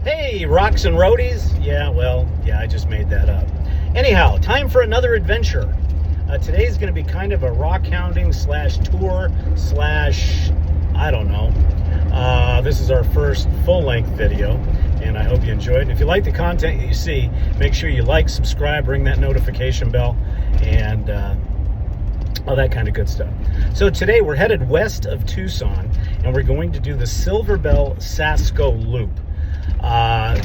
Hey, rocks and roadies. Yeah, I just made that up. Anyhow, time for another adventure. Today's going to be kind of a rock hounding slash tour slash, I don't know. This is our first full-length video, and I hope you enjoy it. And if you like the content that you see, make sure you like, subscribe, ring that notification bell, and all that kind of good stuff. So today we're headed west of Tucson, and we're going to do the Silverbell Sasco Loop.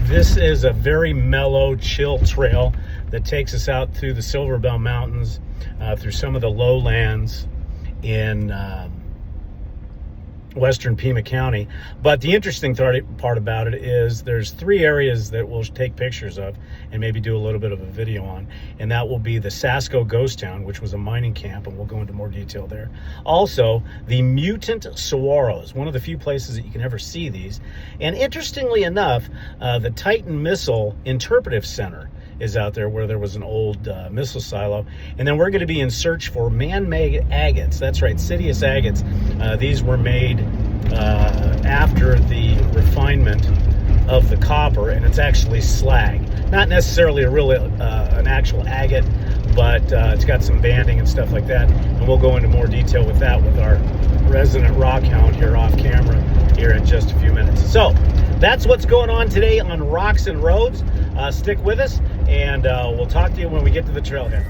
This is a very mellow, chill trail that takes us out through the Silverbell Mountains, through some of the lowlands in western Pima County. But the interesting part about it is there's three areas that we'll take pictures of and maybe do a little bit of a video on, and that will be the Sasco ghost town, which was a mining camp, and we'll go into more detail there. Also, the mutant saguaros, one of the few places that you can ever see these. And interestingly enough, the Titan Missile Interpretive Center is out there, where there was an old missile silo. And then we're going to be in search for man-made agates. That's right, Sidious agates. These were made after the refinement of the copper, and it's actually slag. Not necessarily an actual agate, but it's got some banding and stuff like that. And we'll go into more detail with that with our resident rock hound here off camera here in just a few minutes. So that's what's going on today on Rocks and Roads. Stick with us, and we'll talk to you when we get to the trailhead.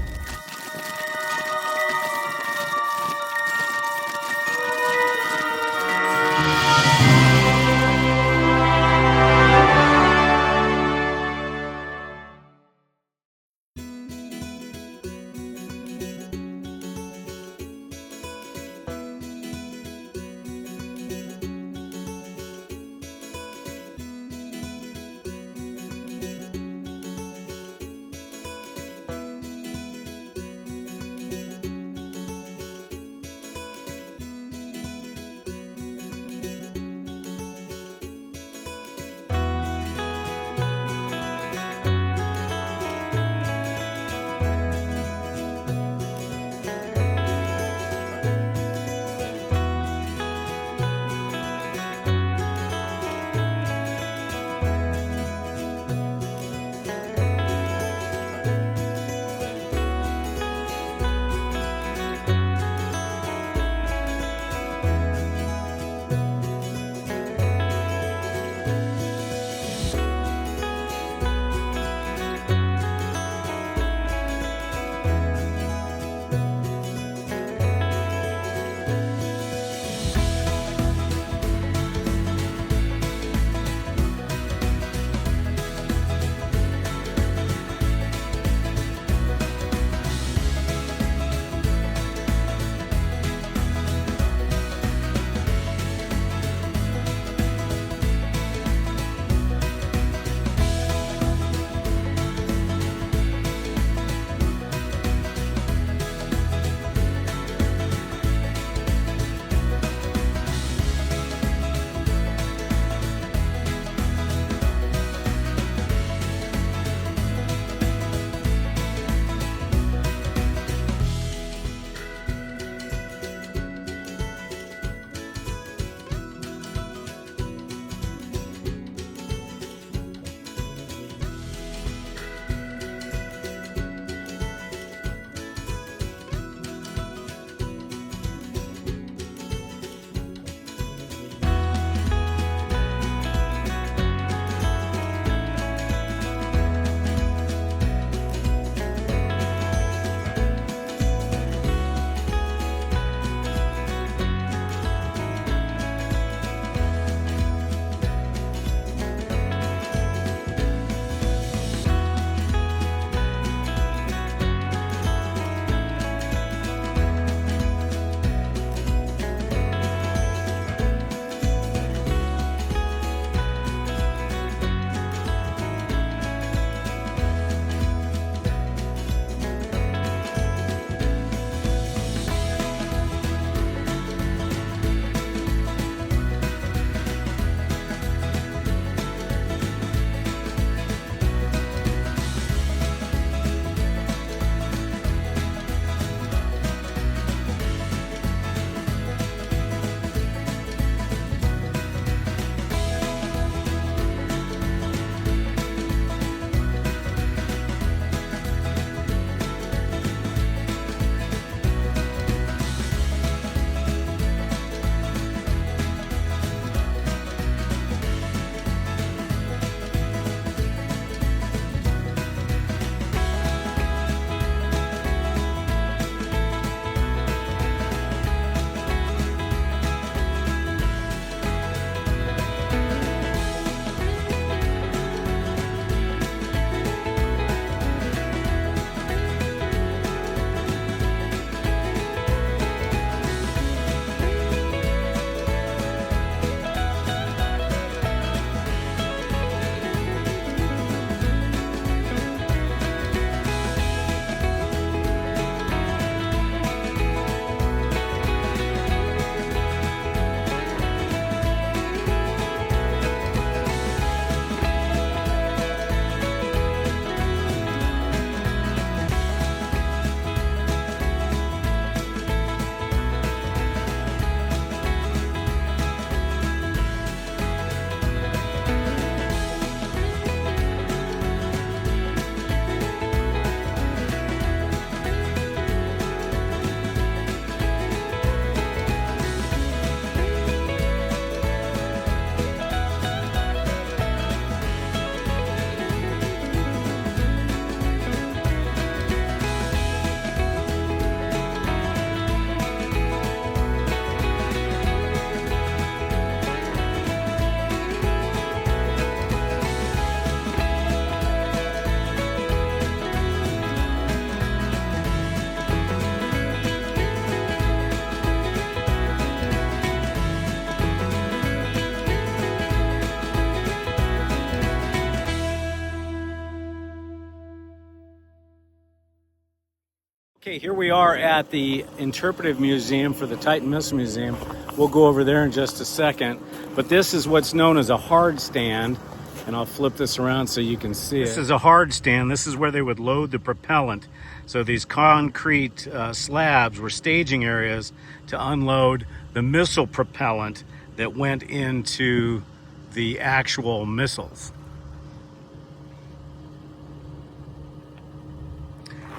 Okay, here we are at the Interpretive Museum for the Titan Missile Museum. We'll go over there in just a second. But this is what's known as a hard stand. And I'll flip this around so you can see it. This is a hard stand. This is where they would load the propellant. So these concrete slabs were staging areas to unload the missile propellant that went into the actual missiles.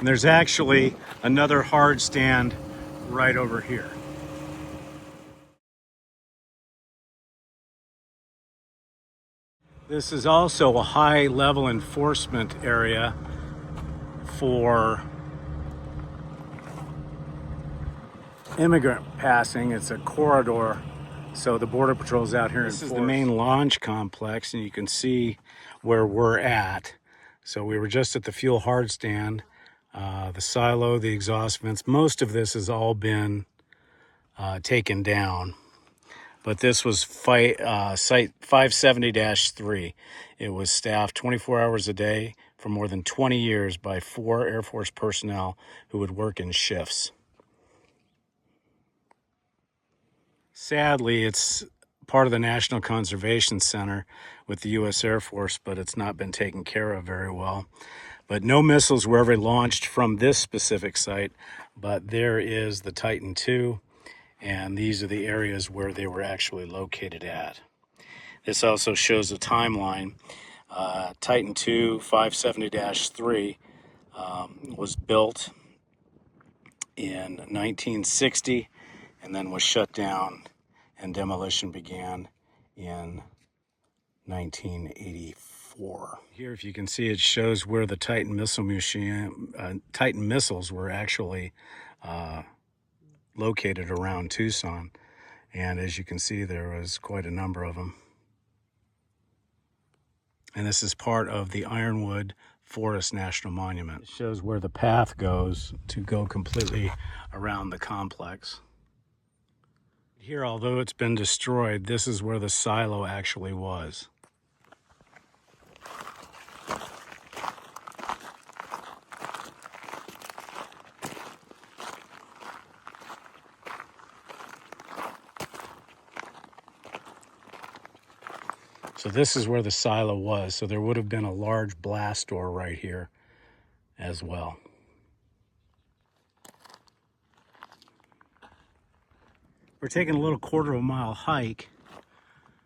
And there's actually another hard stand right over here. This is also a high-level enforcement area for immigrant passing. It's a corridor, so the Border Patrol's out here. This is the main launch complex, and you can see where we're at. So we were just at the fuel hard stand. The silo, the exhaust vents, most of this has all been taken down. But this was Site 570-3. It was staffed 24 hours a day for more than 20 years by 4 Air Force personnel who would work in shifts. Sadly, it's part of the National Conservation Center with the U.S. Air Force, but it's not been taken care of very well. But no missiles were ever launched from this specific site, but there is the Titan II, and these are the areas where they were actually located at. This also shows a timeline. Titan II 570-3 was built in 1960 and then was shut down, and demolition began in 1984. Here, if you can see, it shows where the Titan Missile Museum, Titan missiles were actually located around Tucson. And as you can see, there was quite a number of them. And this is part of the Ironwood Forest National Monument. It shows where the path goes to go completely around the complex. Here, although it's been destroyed, this is where the silo actually was. So this is where the silo was. So there would have been a large blast door right here as well. We're taking a little quarter-mile hike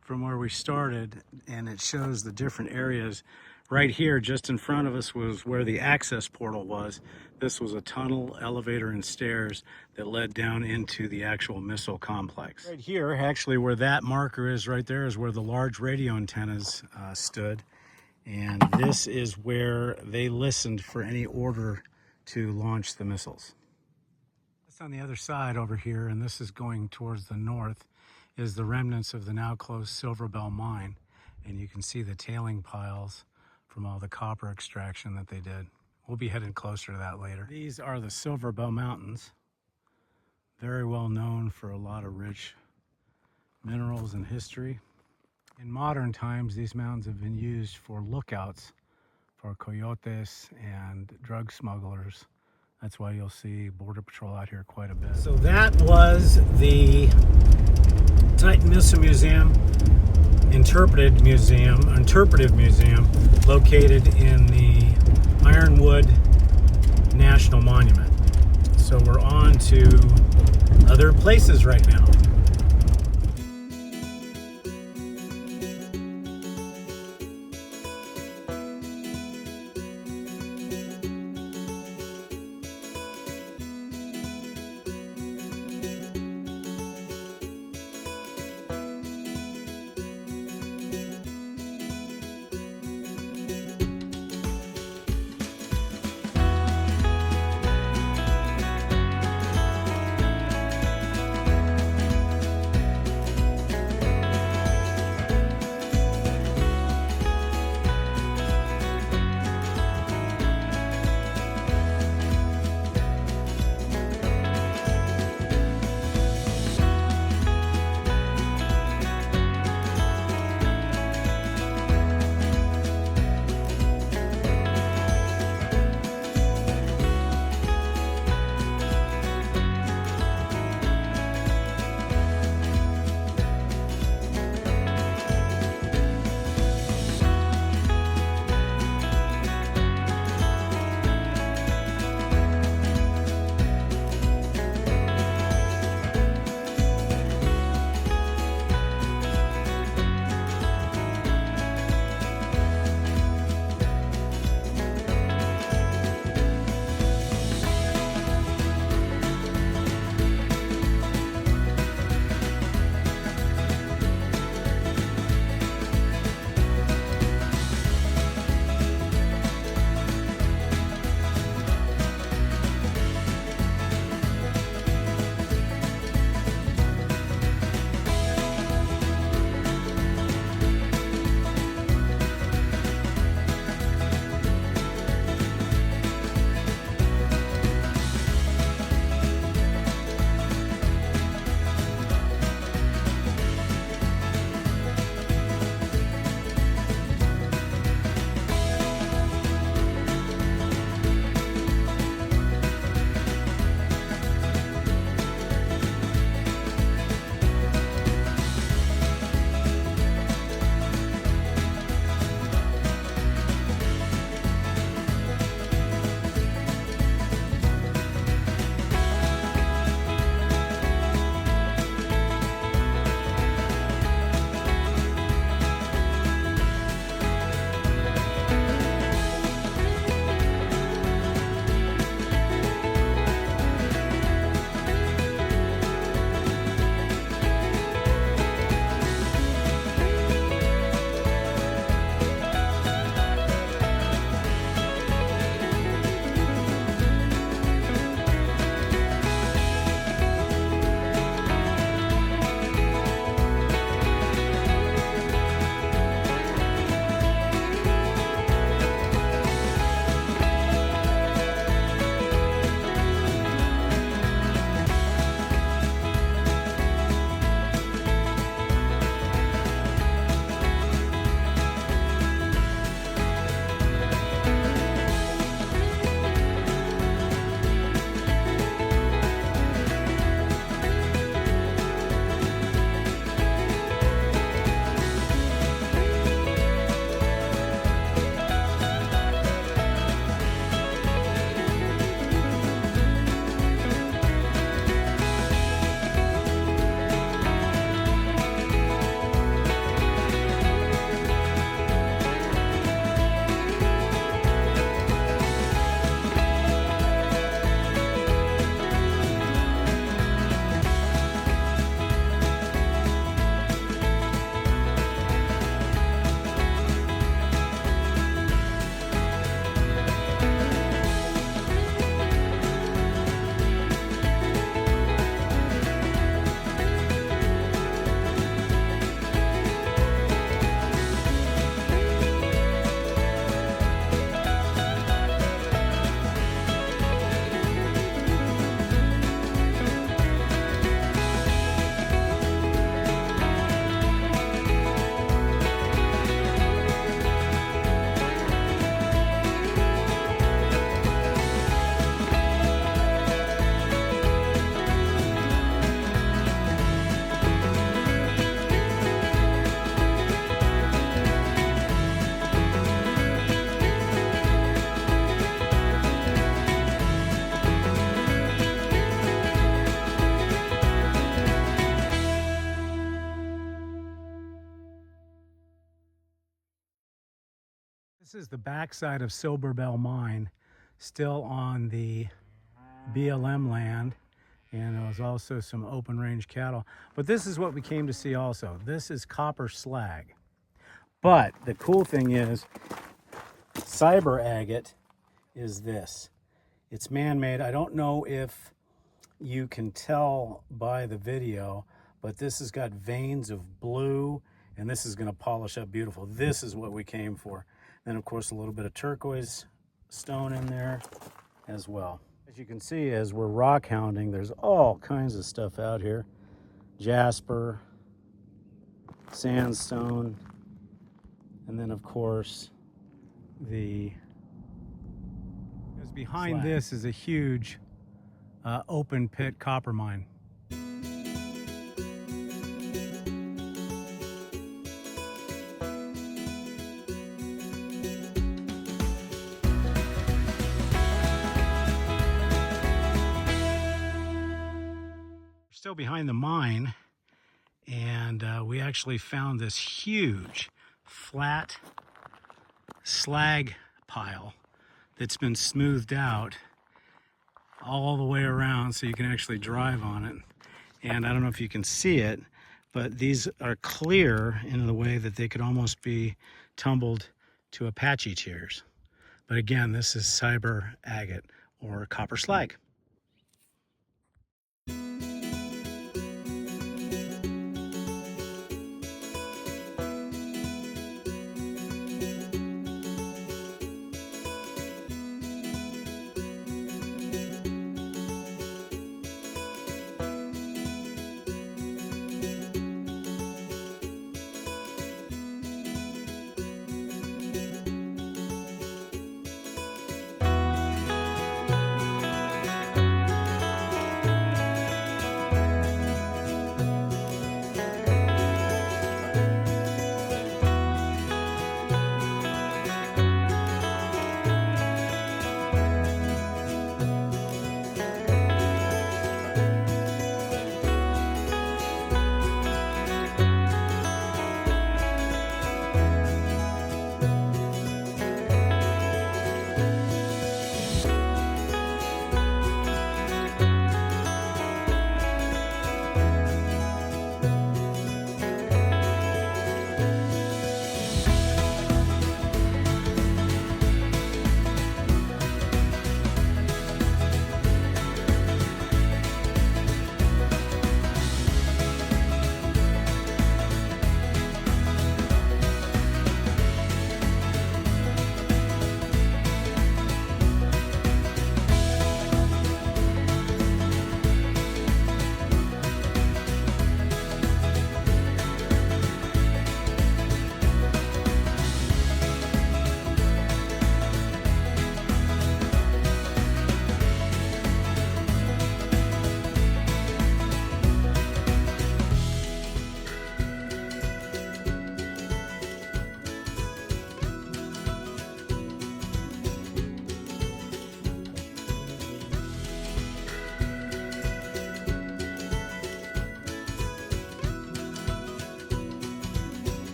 from where we started, and it shows the different areas. Right here, just in front of us, was where the access portal was. This was a tunnel, elevator, and stairs that led down into the actual missile complex. Right here, actually where that marker is right there, is where the large radio antennas stood. And this is where they listened for any order to launch the missiles. That's on the other side over here, and this is going towards the north, is the remnants of the now closed Silverbell mine. And you can see the tailing piles from all the copper extraction that they did. We'll be heading closer to that later. These are the Silverbell Mountains, very well known for a lot of rich minerals and history. In modern times, these mountains have been used for lookouts for coyotes and drug smugglers. That's why you'll see Border Patrol out here quite a bit. So that was the Titan Missile Museum, Interpretive Museum, located in the Ironwood National Monument. So we're on to other places right now. This is the backside of Silverbell mine, still on the BLM land, and there was also some open range cattle. But this is what we came to see also. This is copper slag. But the cool thing is, cyber agate is this. It's man-made. I don't know if you can tell by the video, but this has got veins of blue, and this is going to polish up beautiful. This is what we came for. Then, of course, a little bit of turquoise stone in there as well. As you can see, as we're rock hounding, there's all kinds of stuff out here. Jasper, sandstone, and then, of course, because behind slag. This is a huge open pit copper mine. Still behind the mine, and we actually found this huge flat slag pile that's been smoothed out all the way around so you can actually drive on it. And I don't know if you can see it, but these are clear in the way that they could almost be tumbled to Apache chairs. But again, this is cyber agate or copper slag.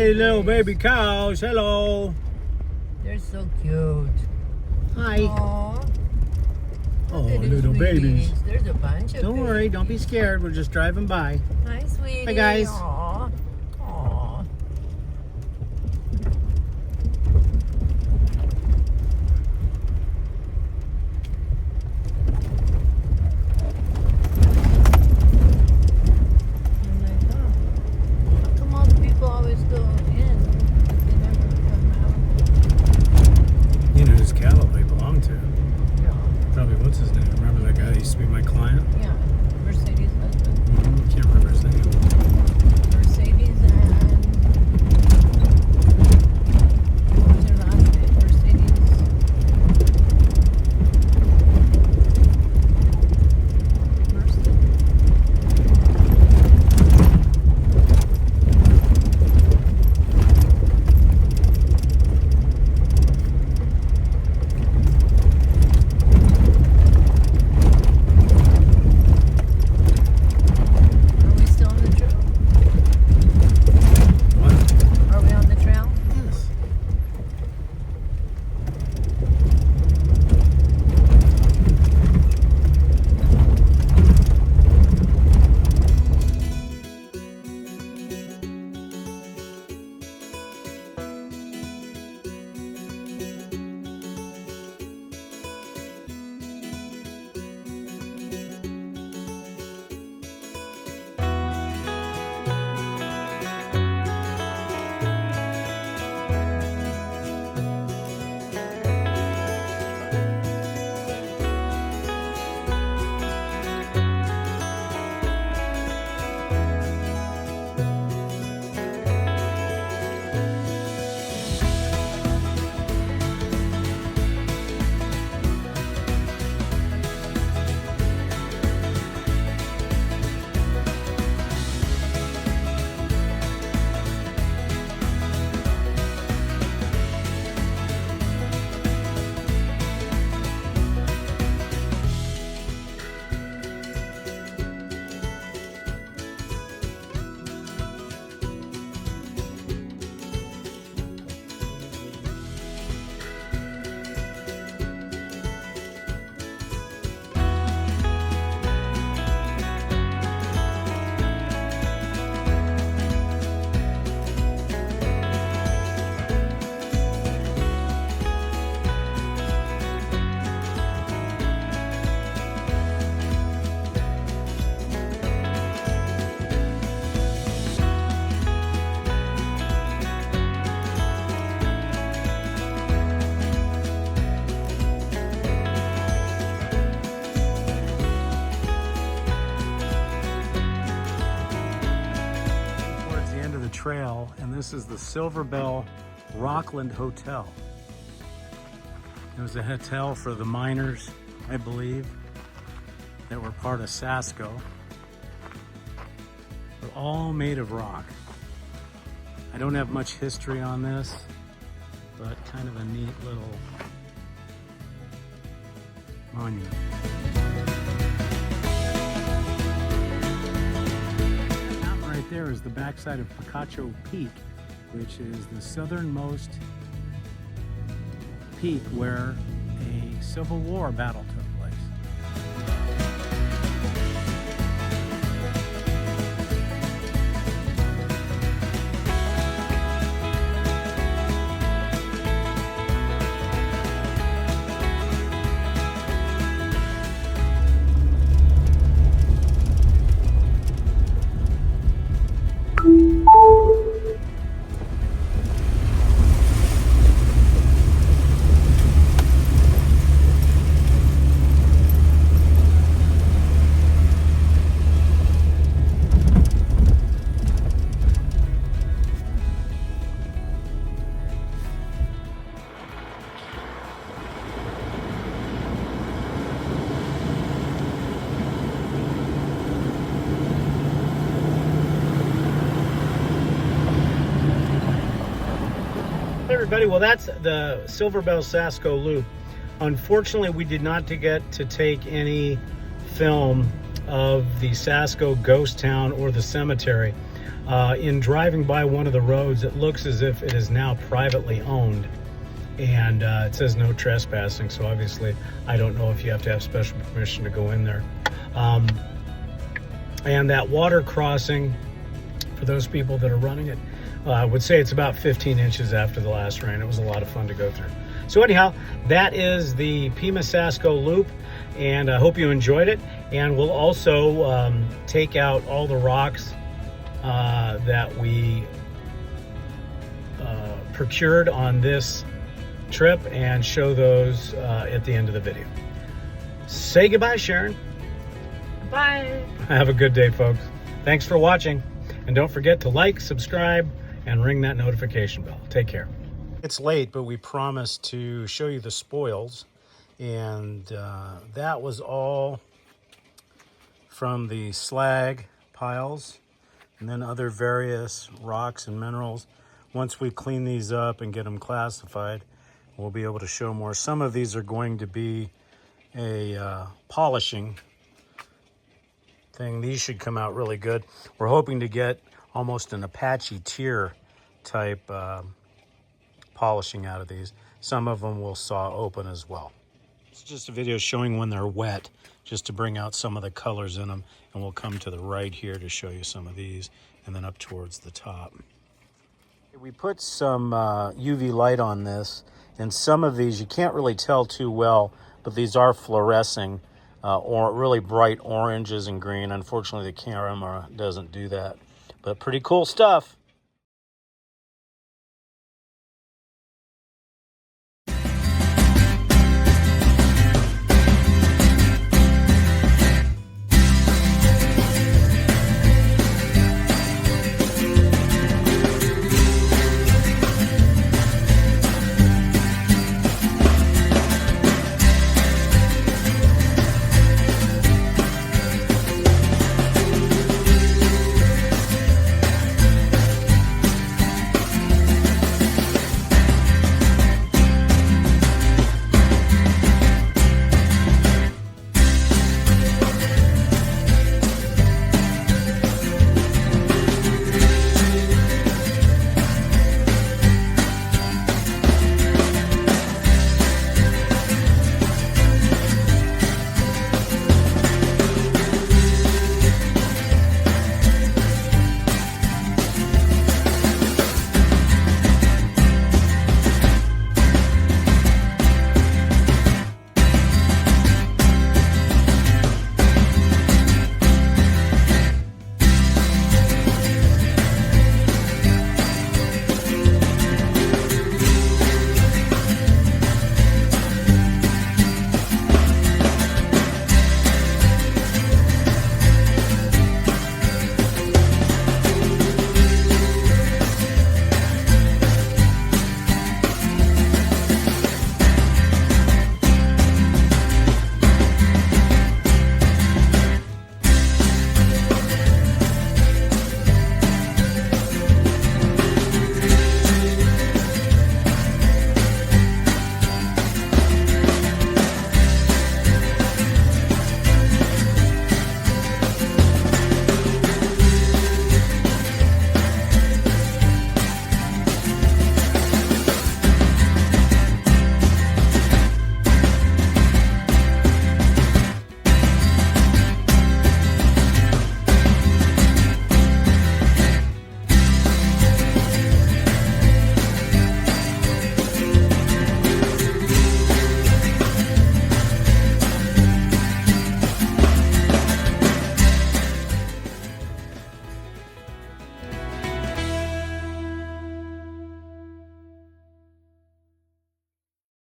Hey, little baby cows. Hello. They're so cute. Hi. Aww. Oh, little babies. There's a bunch of Don't worry. Don't be scared. We're just driving by. Hi, sweetie. Hi, guys. Aww. Aww. How come all the people always go in, but they never come out? You know whose cattle they belong to. Yeah. Probably what's his name? Remember that guy that used to be my client? Yeah. Mercedes' husband. Can't remember his name. Mercedes and what was her last name? Mercedes. Are we still on the trail? What? Are we on the trail? Yes. Towards the end of the trail, and this is the Silverbell Rockland Hotel. It was a hotel for the miners, I believe, that were part of Sasco. They're all made of rock. I don't have much history on this, but kind of a neat little monument. That right there is the backside of Picacho Peak, which is the southernmost peak where a Civil War battle took place. Hey everybody, well that's the Silverbell Sasco Loop. Unfortunately, we did not get to take any film of the Sasco ghost town or the cemetery. In driving by one of the roads, it looks as if it is now privately owned, and it says no trespassing, so obviously I don't know if you have to have special permission to go in there. And that water crossing, for those people that are running it, I would say it's about 15 inches after the last rain. It was a lot of fun to go through. So anyhow, that is the Pima Sasco loop, and I hope you enjoyed it. And we'll also take out all the rocks that we procured on this trip and show those at the end of the video. Say goodbye, Sharon. Bye. Have a good day, folks. Thanks for watching. And don't forget to like, subscribe, and ring that notification bell. Take care. It's late, but we promised to show you the spoils. And that was all from the slag piles and then other various rocks and minerals. Once we clean these up and get them classified, we'll be able to show more. Some of these are going to be a polishing thing. These should come out really good. We're hoping to get almost an Apache tier type polishing out of these. Some of them will saw open as well. It's just a video showing when they're wet, just to bring out some of the colors in them. And we'll come to the right here to show you some of these, and then up towards the top. We put some UV light on this, and some of these you can't really tell too well, but these are fluorescing, or really bright oranges and green. Unfortunately, the camera doesn't do that, but pretty cool stuff.